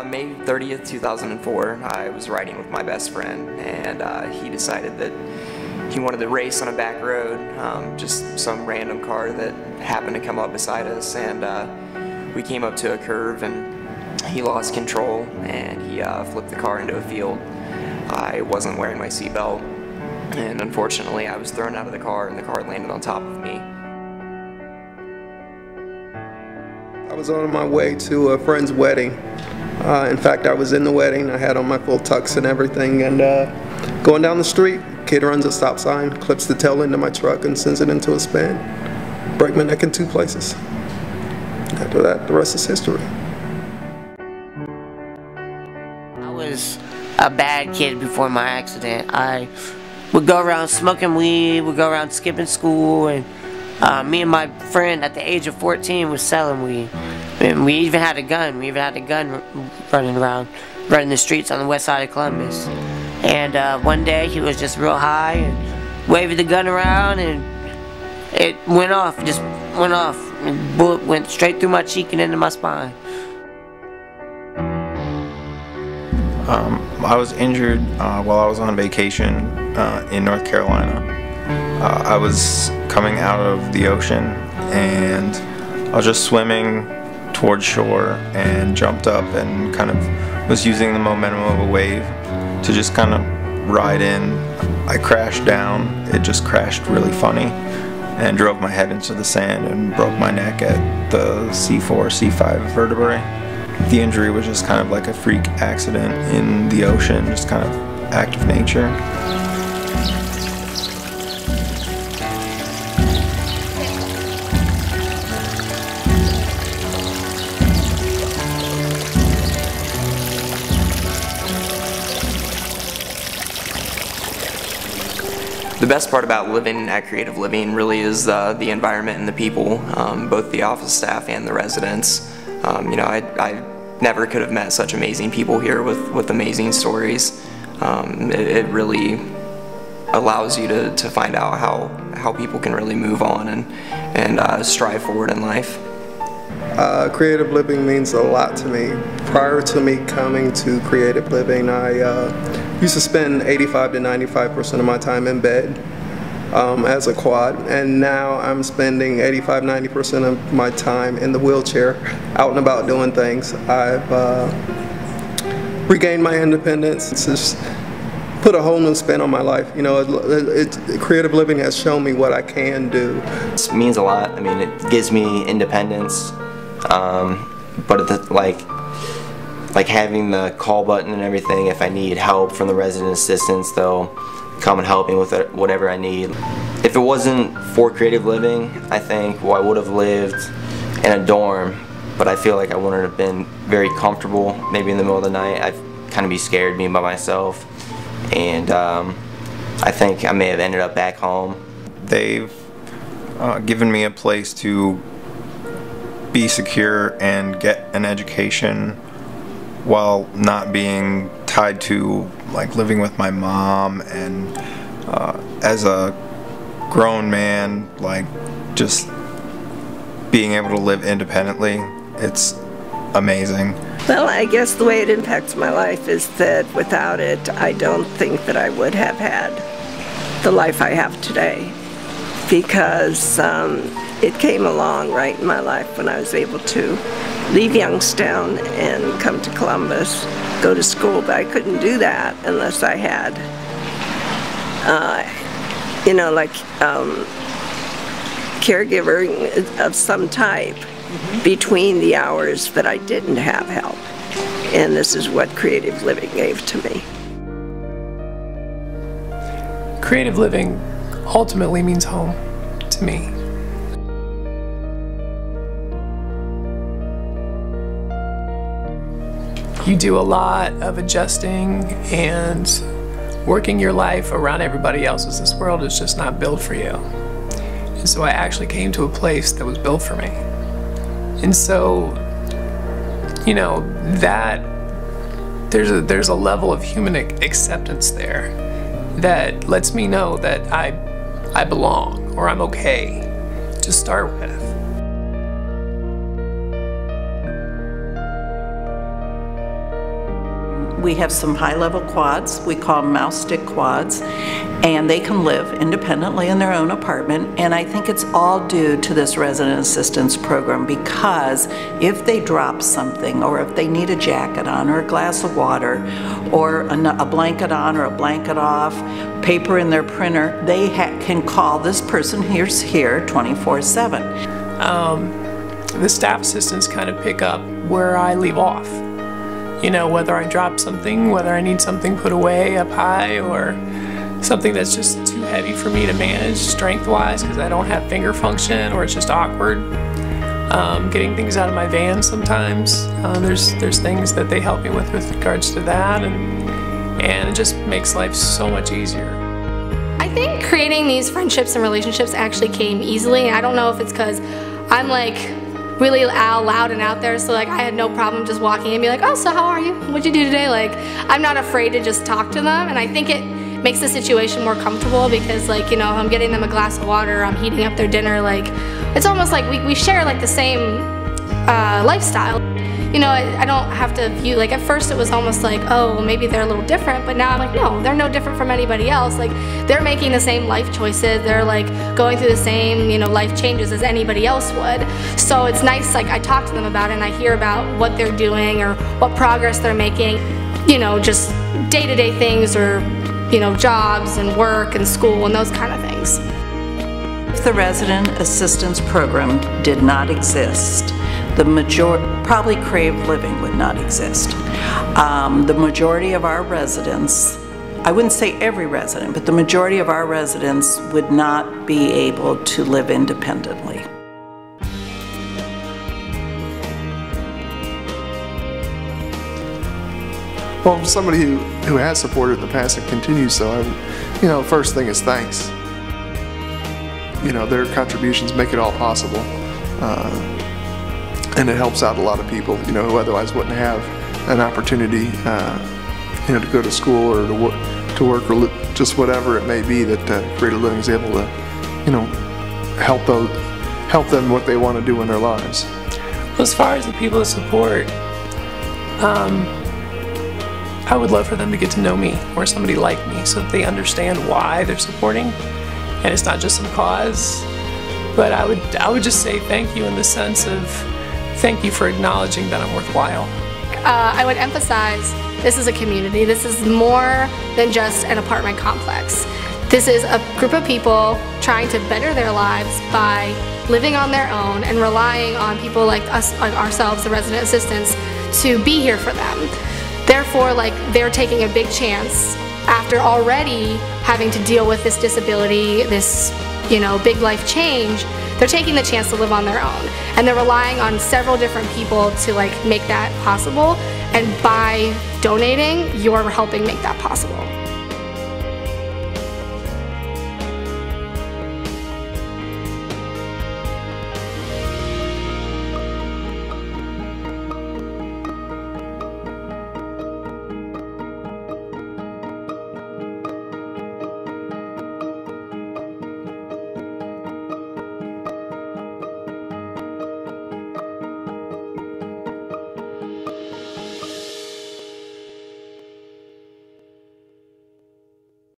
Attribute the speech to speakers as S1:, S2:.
S1: May 30th, 2004, I was riding with my best friend, and he decided that he wanted to race on a back road, just some random car that happened to come up beside us, and we came up to a curve and he lost control and he flipped the car into a field. I wasn't wearing my seatbelt, and unfortunately I was thrown out of the car and the car landed on top of me.
S2: I was on my way to a friend's wedding. In fact, I was in the wedding. I had on my full tux and everything, and going down the street, kid runs a stop sign, clips the tail end of my truck and sends it into a spin. Break my neck in 2 places. After that, the rest is history.
S3: I was a bad kid before my accident. I would go around smoking weed, would go around skipping school, and me and my friend at the age of 14 was selling weed. And we even had a gun. We even had a gun running around, running the streets on the west side of Columbus. And one day he was just real high and waved the gun around, and it went off, just went off. And the bullet went straight through my cheek and into my spine.
S4: I was injured while I was on vacation in North Carolina. I was coming out of the ocean and I was just swimming towards shore and jumped up and kind of was using the momentum of a wave to just kind of ride in. I crashed down. It just crashed really funny and drove my head into the sand and broke my neck at the C4, C5 vertebrae. The injury was just kind of like a freak accident in the ocean, just kind of act of nature.
S1: The best part about living at Creative Living really is the environment and the people, both the office staff and the residents. You know, I never could have met such amazing people here with amazing stories. It really allows you to find out how people can really move on and strive forward in life.
S2: Creative Living means a lot to me. Prior to me coming to Creative Living, I used to spend 85 to 95% of my time in bed as a quad, and now I'm spending 85–90% of my time in the wheelchair, out and about doing things. I've regained my independence. It's just put a whole new spin on my life. You know, Creative Living has shown me what I can do.
S5: It means a lot. I mean, it gives me independence, but like having the call button and everything, if I need help from the resident assistants, they'll come and help me with whatever I need. If it wasn't for Creative Living, I think, well, I would have lived in a dorm, but I feel like I wouldn't have been very comfortable. Maybe in the middle of the night, I'd kind of be scared being by myself, and I think I may have ended up back home.
S4: They've given me a place to be secure and get an education while not being tied to like living with my mom, and as a grown man, like just being able to live independently, it's amazing.
S6: Well, I guess the way it impacts my life is that without it, I don't think that I would have had the life I have today, because it came along right in my life when I was able to leave Youngstown and come to Columbus, go to school, but I couldn't do that unless I had, you know, like caregiver of some type between the hours that I didn't have help. And this is what Creative Living gave to me.
S7: Creative Living ultimately means home to me. You do a lot of adjusting and working your life around everybody else's. This world is just not built for you. And so I actually came to a place that was built for me. And so, you know, that there's a level of human acceptance there that lets me know that I belong, or I'm okay to start with.
S8: we have some high-level quads. We call them mouse stick quads, and they can live independently in their own apartment. And I think it's all due to this resident assistance program, because if they drop something, or if they need a jacket on, or a glass of water, or a blanket on or a blanket off, paper in their printer, they can call this person who's here 24/7.
S7: The staff assistants kind of pick up where I leave off. You know, whether I drop something, whether I need something put away up high, or something that's just too heavy for me to manage strength-wise because I don't have finger function, or it's just awkward. Getting things out of my van sometimes. There's things that they help me with regards to that, and it just makes life so much easier.
S9: I think creating these friendships and relationships actually came easily. I don't know if it's because I'm like really loud and out there, so like I had no problem just walking in and be like, oh, so how are you? What'd you do today? Like, I'm not afraid to just talk to them, and I think it makes the situation more comfortable because, like, you know, if I'm getting them a glass of water, I'm heating up their dinner, like, it's almost like we share like the same lifestyle. You know, I don't have to view, like, at first it was almost like, oh, well, maybe they're a little different, but now I'm like, no, they're no different from anybody else. Like, they're making the same life choices, they're like going through the same, you know, life changes as anybody else would. So it's nice, like, I talk to them about it and I hear about what they're doing or what progress they're making, you know, just day-to-day things, or, you know, jobs and work and school and those kind of things.
S8: If the resident assistance program did not exist, probably Crave Living would not exist. The majority of our residents, I wouldn't say every resident, but the majority of our residents would not be able to live independently.
S10: Well, somebody who has supported in the past and continues so, you know, first thing is thanks. You know, their contributions make it all possible. And it helps out a lot of people, you know, who otherwise wouldn't have an opportunity, you know, to go to school or to work or just whatever it may be, that Creative Living is able to, you know, help them what they want to do in their lives.
S7: Well, as far as the people that support, I would love for them to get to know me or somebody like me so that they understand why they're supporting, and it's not just some cause. But I would just say thank you in the sense of thank you for acknowledging that I'm worthwhile.
S9: I would emphasize this is a community. This is more than just an apartment complex. This is a group of people trying to better their lives by living on their own and relying on people like us, like ourselves, the resident assistants, to be here for them. Therefore, like, they're taking a big chance after already having to deal with this disability, this, you know, big life change. They're taking the chance to live on their own, and they're relying on several different people to, like, make that possible, and by donating, you're helping make that possible.